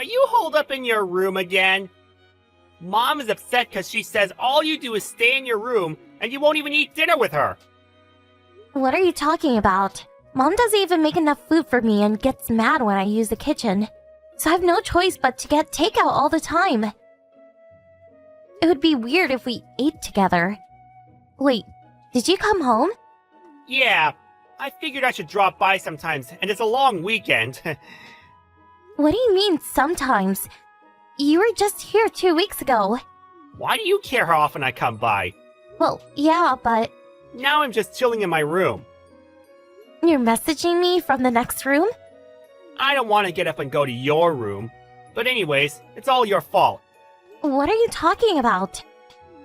Are you holed up in your room again? Mom is upset because she says all you do is stay in your room and you won't even eat dinner with her. What are you talking about? Mom doesn't even make enough food for me and gets mad when I use the kitchen. So I have no choice but to get takeout all the time. It would be weird if we ate together. Wait, did you come home? Yeah, I figured I should drop by sometimes, and it's a long weekend. What do you mean, sometimes? You were just here 2 weeks ago. Why do you care how often I come by? Well, yeah, but... Now I'm just chilling in my room. You're messaging me from the next room? I don't want to get up and go to your room. But anyways, it's all your fault. What are you talking about?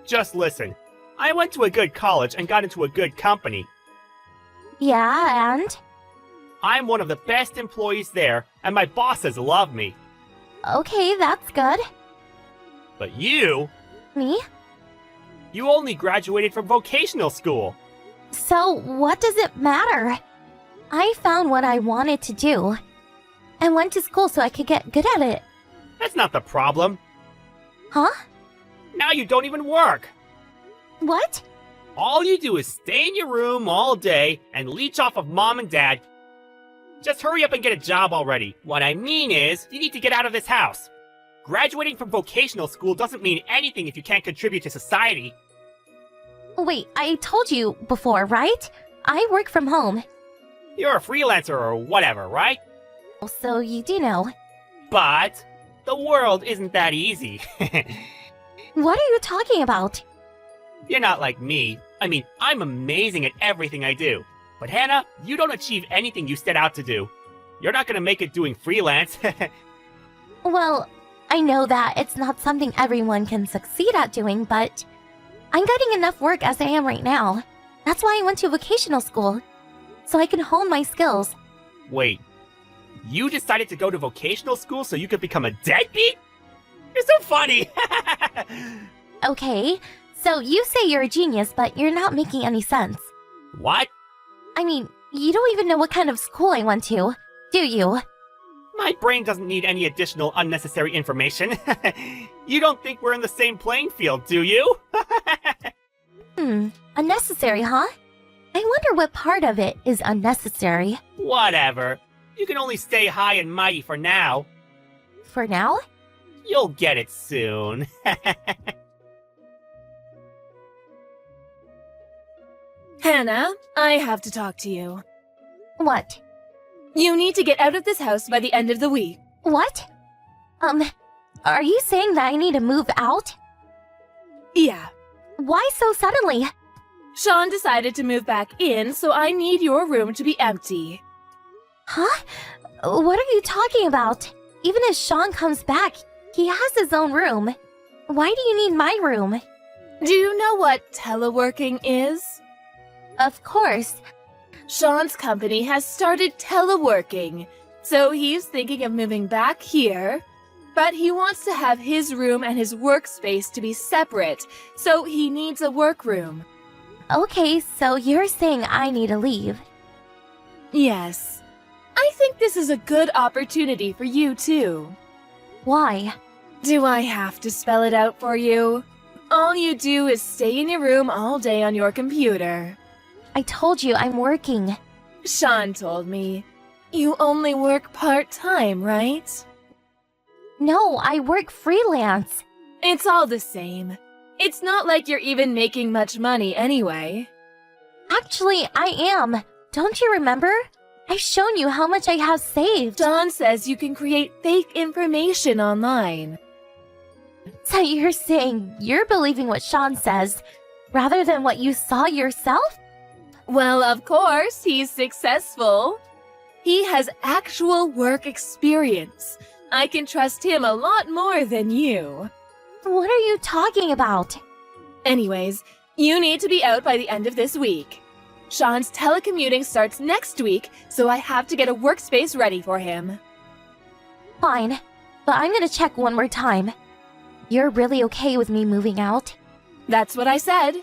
Just listen. I went to a good college and got into a good company. Yeah, and? I'm one of the best employees there, and my bosses love me. Okay, that's good. But you? Me? You only graduated from vocational school. So, what does it matter? I found what I wanted to do. And went to school so I could get good at it. That's not the problem. Huh? Now you don't even work. What? All you do is stay in your room all day and leech off of mom and dad. Just hurry up and get a job already. What I mean is, you need to get out of this house. Graduating from vocational school doesn't mean anything if you can't contribute to society. Wait, I told you before, right? I work from home. You're a freelancer or whatever, right? So you do know. But the world isn't that easy. What are you talking about? You're not like me. I mean, I'm amazing at everything I do. But Hannah, you don't achieve anything you set out to do. You're not gonna make it doing freelance. Well, I know that it's not something everyone can succeed at doing, but I'm getting enough work as I am right now. That's why I went to vocational school, so I can hone my skills. Wait, you decided to go to vocational school so you could become a deadbeat? You're so funny! Okay, so you say you're a genius, but you're not making any sense. What? I mean, you don't even know what kind of school I went to, do you? My brain doesn't need any additional unnecessary information. You don't think we're in the same playing field, do you? Unnecessary, huh? I wonder what part of it is unnecessary. Whatever. You can only stay high and mighty for now. For now? You'll get it soon. Hannah, I have to talk to you. What? You need to get out of this house by the end of the week. What? Are you saying that I need to move out? Yeah. Why so suddenly? Sean decided to move back in, so I need your room to be empty. Huh? What are you talking about? Even if Sean comes back, he has his own room. Why do you need my room? Do you know what teleworking is? Of course. Sean's company has started teleworking, so he's thinking of moving back here, but he wants to have his room and his workspace to be separate, so he needs a workroom. Okay, so you're saying I need to leave. Yes. I think this is a good opportunity for you, too. Why? Do I have to spell it out for you? All you do is stay in your room all day on your computer. I told you I'm working. Sean told me. You only work part-time, right? No, I work freelance. It's all the same. It's not like you're even making much money anyway. Actually, I am. Don't you remember? I've shown you how much I have saved. John says you can create fake information online. So you're saying you're believing what Sean says, rather than what you saw yourself? Well, of course, he's successful. He has actual work experience. I can trust him a lot more than you. What are you talking about? Anyways, you need to be out by the end of this week. Sean's telecommuting starts next week, so I have to get a workspace ready for him. Fine, but I'm gonna check one more time. You're really okay with me moving out? That's what I said.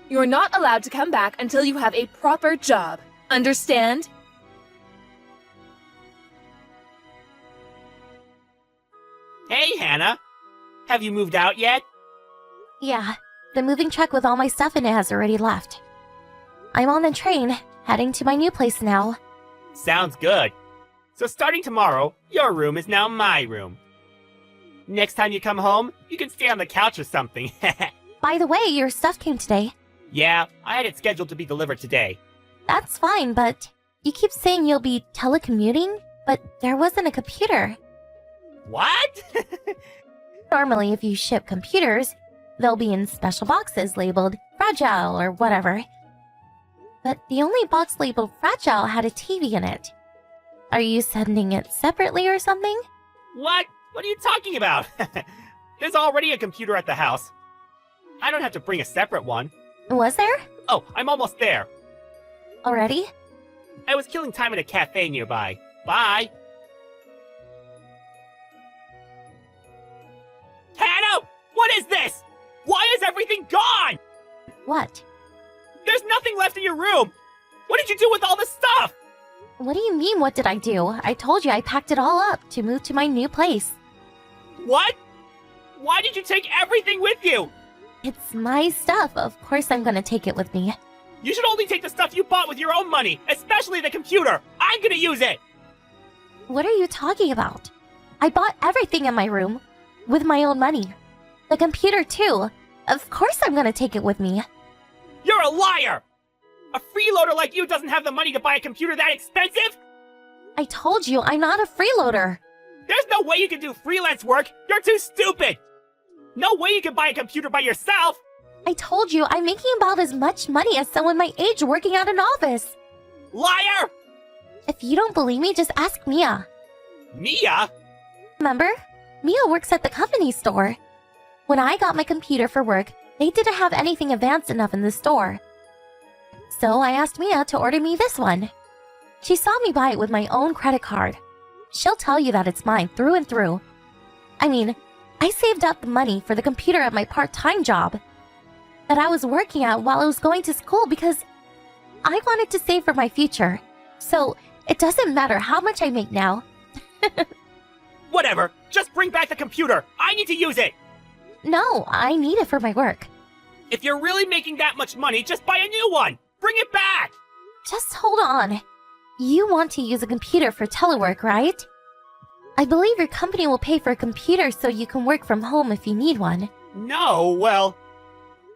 You're not allowed to come back until you have a proper job. Understand? Hey, Hannah. Have you moved out yet? Yeah, the moving truck with all my stuff in it has already left. I'm on the train, heading to my new place now. Sounds good. So starting tomorrow, your room is now my room. Next time you come home, you can stay on the couch or something. By the way, your stuff came today. Yeah, I had it scheduled to be delivered today. That's fine, but you keep saying you'll be telecommuting, but there wasn't a computer. What? Normally, if you ship computers, they'll be in special boxes labeled fragile or whatever. But the only box labeled fragile had a TV in it. Are you sending it separately or something? What? What are you talking about? There's already a computer at the house. I don't have to bring a separate one. Was there? Oh, I'm almost there. Already? I was killing time at a cafe nearby. Bye. Hannah! What is this? Why is everything gone? What? There's nothing left in your room. What did you do with all the stuff? What do you mean, what did I do? I told you I packed it all up to move to my new place. What? Why did you take everything with you? It's my stuff. Of course I'm gonna take it with me. You should only take the stuff you bought with your own money, especially the computer. I'm gonna use it. What are you talking about? I bought everything in my room with my own money. The computer, too. Of course I'm gonna take it with me. You're a liar! A freeloader like you doesn't have the money to buy a computer that expensive? I told you I'm not a freeloader. There's no way you can do freelance work! You're too stupid! No way you can buy a computer by yourself! I told you I'm making about as much money as someone my age working at an office. Liar! If you don't believe me, just ask Mia. Mia? Remember? Mia works at the company store. When I got my computer for work, they didn't have anything advanced enough in the store. So I asked Mia to order me this one. She saw me buy it with my own credit card. She'll tell you that it's mine through and through. I mean, I saved up the money for the computer at my part-time job that I was working at while I was going to school because I wanted to save for my future. So it doesn't matter how much I make now. Whatever. Just bring back the computer. I need to use it. No, I need it for my work. If you're really making that much money, just buy a new one. Bring it back. Just hold on. You want to use a computer for telework, right? I believe your company will pay for a computer so you can work from home if you need one. No, well...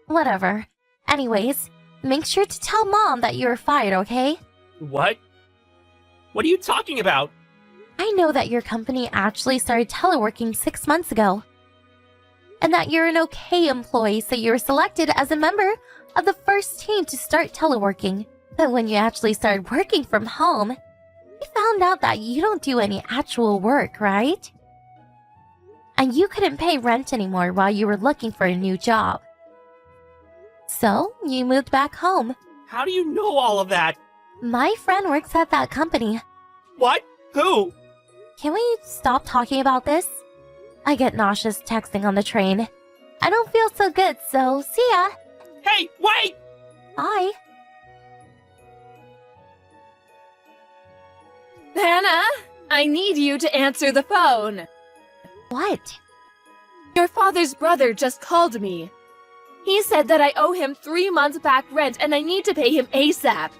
Whatever. Anyways, make sure to tell Mom that you're fired, okay? What? What are you talking about? I know that your company actually started teleworking 6 months ago. And that you're an okay employee, so you were selected as a member of the first team to start teleworking. But when you actually started working from home, you found out that you don't do any actual work, right? And you couldn't pay rent anymore while you were looking for a new job. So, you moved back home. How do you know all of that? My friend works at that company. What? Who? Can we stop talking about this? I get nauseous texting on the train. I don't feel so good, so see ya. Hey, wait! Bye. Hannah, I need you to answer the phone. What? Your father's brother just called me. He said that I owe him 3 months back rent and I need to pay him ASAP.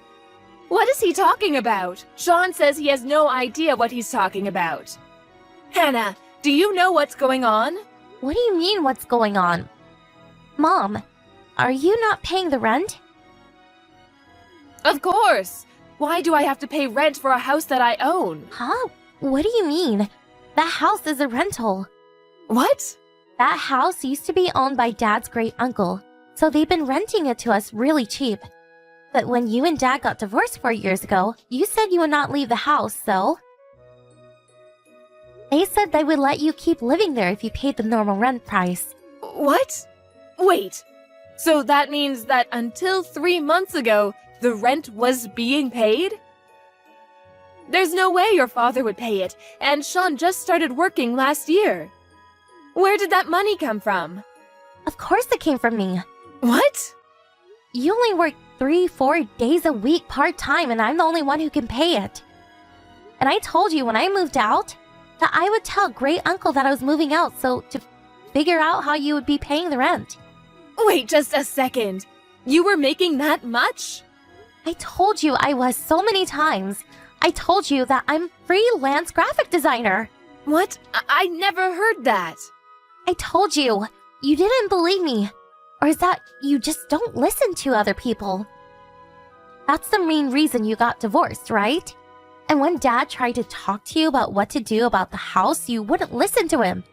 What is he talking about? Sean says he has no idea what he's talking about. Hannah, do you know what's going on? What do you mean what's going on? Mom, are you not paying the rent? Of course. Why do I have to pay rent for a house that I own? Huh? What do you mean? That house is a rental. What? That house used to be owned by Dad's great uncle, so they've been renting it to us really cheap. But when you and Dad got divorced 4 years ago, you said you would not leave the house, so... They said they would let you keep living there if you paid the normal rent price. What? Wait. So that means that until 3 months ago, the rent was being paid? There's no way your father would pay it, and Sean just started working last year. Where did that money come from? Of course it came from me. What? You only work 3-4 days a week part-time and I'm the only one who can pay it. And I told you when I moved out, that I would tell great uncle that I was moving out so to figure out how you would be paying the rent. Wait just a second. You were making that much? I told you I was so many times. I told you that I'm freelance graphic designer. What? I never heard that. I told you. You didn't believe me. Or is that you just don't listen to other people? That's the main reason you got divorced, right? And when Dad tried to talk to you about what to do about the house, you wouldn't listen to him.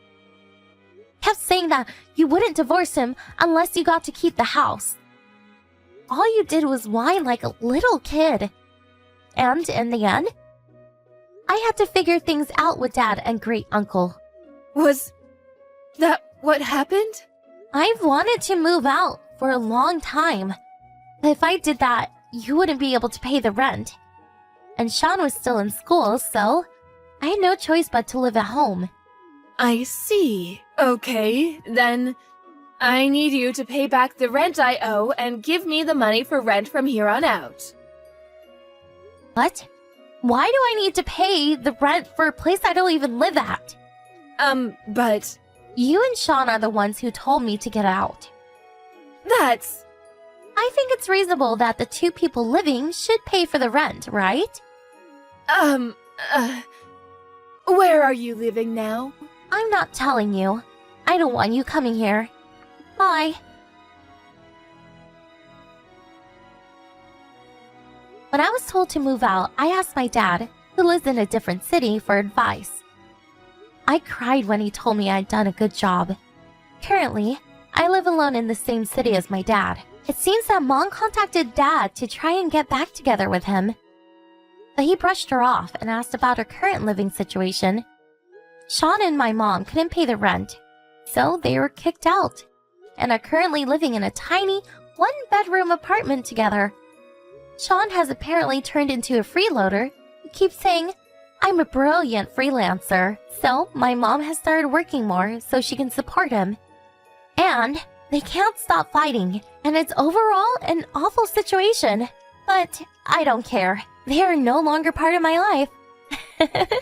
Kept saying that you wouldn't divorce him unless you got to keep the house. All you did was whine like a little kid. And in the end, I had to figure things out with Dad and great uncle. Was that what happened? I've wanted to move out for a long time. But if I did that, you wouldn't be able to pay the rent. And Sean was still in school, so I had no choice but to live at home. I see. Okay, then I need you to pay back the rent I owe and give me the money for rent from here on out. What? Why do I need to pay the rent for a place I don't even live at? But You and Sean are the ones who told me to get out. that's... I think it's reasonable that the two people living should pay for the rent, right? Where are you living now? I'm not telling you. I don't want you coming here. Bye. When I was told to move out, I asked my dad, who lives in a different city, for advice. I cried when he told me I'd done a good job. Currently, I live alone in the same city as my dad. It seems that Mom contacted Dad to try and get back together with him. But he brushed her off and asked about her current living situation. Sean and my mom couldn't pay the rent, so they were kicked out, and are currently living in a tiny, one-bedroom apartment together. Sean has apparently turned into a freeloader. He keeps saying, I'm a brilliant freelancer, so my mom has started working more so she can support him. And they can't stop fighting, and it's overall an awful situation. But I don't care. They are no longer part of my life.